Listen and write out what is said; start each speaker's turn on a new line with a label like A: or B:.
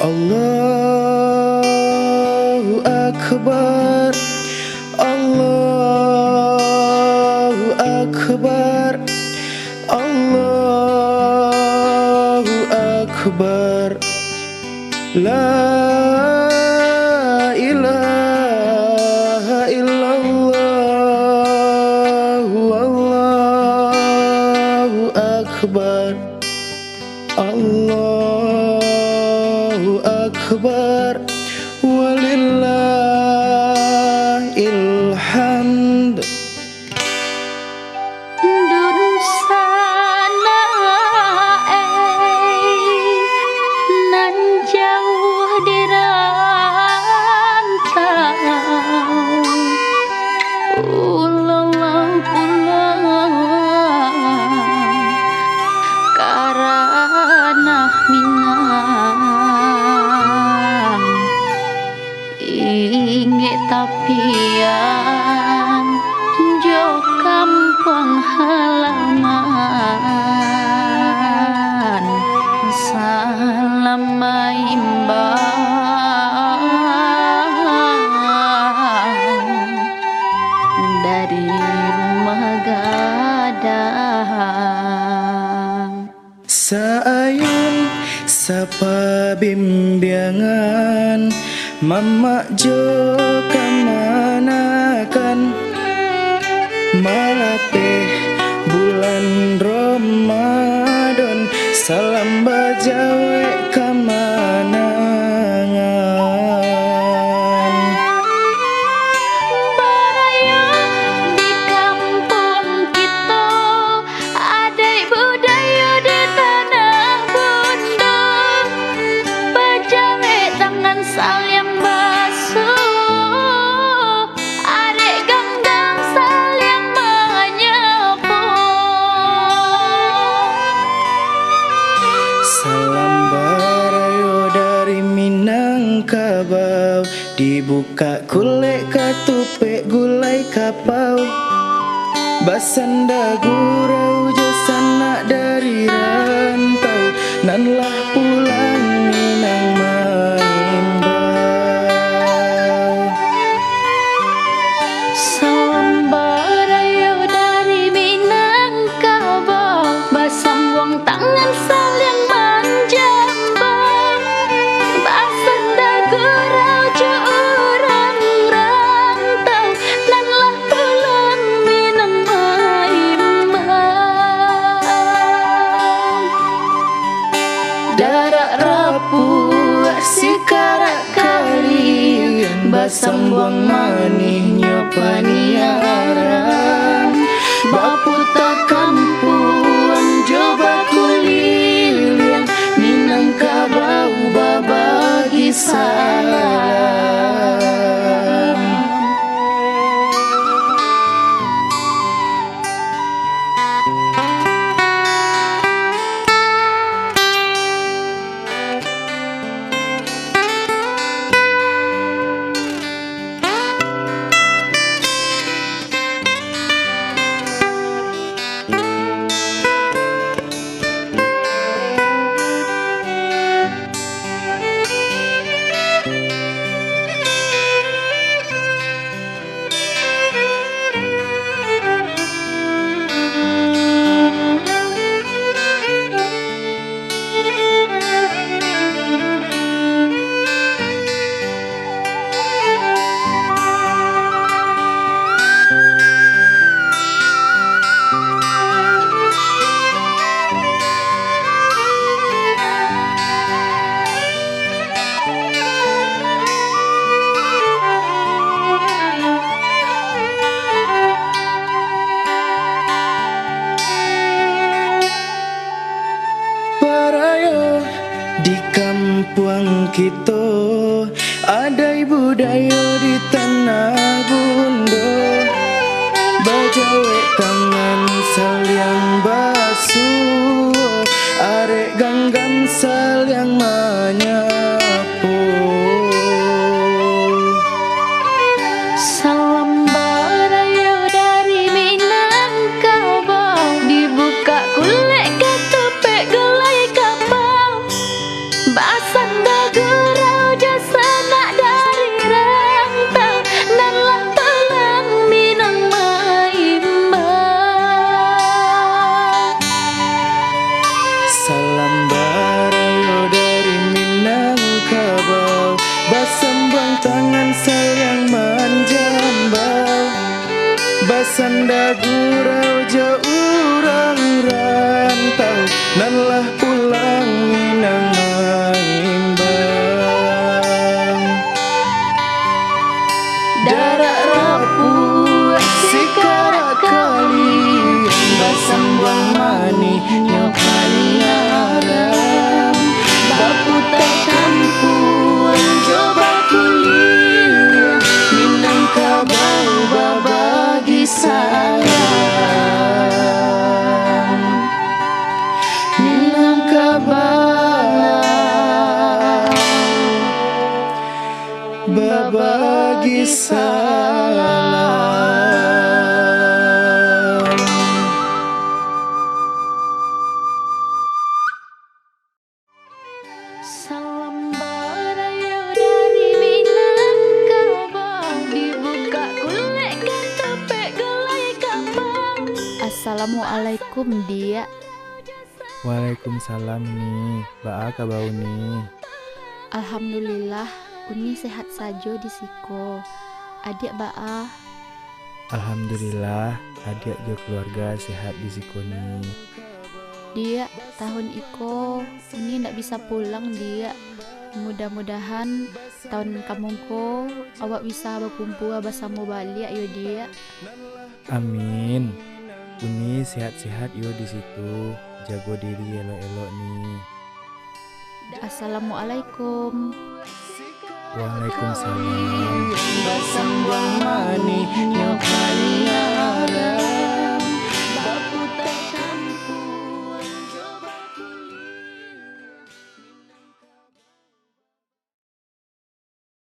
A: Allahu Akbar, Allahu Akbar, Allahu Akbar. La ilaha illallah, Allahu Akbar, Allahu Akbar, walillahil hamd.
B: Nan jauh di rantau, ulang pulang karena Minang inge tapian jo kampung halaman. Salam imbang dari rumah gadang.
A: Saayun sapa bimbingan Mama jo kamanakan malapeh bulan Ramadan. Salam bajawe kamanangan.
B: Baraya di kampung kita, adai budaya di tanah bunda. Bajawe tangan saling basuh, adai ganggang saling menyapa.
A: Salam barayo dari Minangkabau, dibuka kulek katupek gulai kapau. Basanda gurau jasana dari rantau, nanlah pulang Minang maimbau.
B: Salam barayo dari Minangkabau, basambung tangan saling menjambang. Basanda gurau jo orang rantau, nanlah pulang Minang maimbau.
A: Darak rapuh sikarak kali, basambung manihnya paniaran. Baputa kampuan coba kulilian, Minangkabau babagi salam. Di kampung kita ada budaya di tanah bundo. Bajawe tangan saling basuh, arek ganggang saling menyapu.
B: Salam barayo dari Minangkabau, dibuka kulek ketupek gulai kapau. Basanda
A: Basembang tangan sayang manjambau, basanda gurau jauh orang rantau, nanlah pulang minang mengimbang. Darak rapuh sikarat kali, basembang mani nyokani aram, baputai kampung coba kuliah, minang kabau babagi salam, minang kabau babagi salam.
B: Salam barayo dari Minangkabau, dibuka kulit ketepek gelai kabau. Assalamualaikum dia.
A: Waalaikumsalam nih, Baaka bau nih.
B: Alhamdulillah, Uni sehat saja di siko. Adik Baa,
A: Alhamdulillah, adik jo keluarga sehat di sikoni.
B: dia tahun iko Uni ndak bisa pulang dia. Mudah-mudahan tahun kamungko awak bisa berkumpul bersama balik yo dia.
A: Amin. Uni sehat-sehat yo di situ. Jago diri elok-elok nih.
B: Assalamualaikum.
A: Waalaikumsalam. Basembang mani nyokani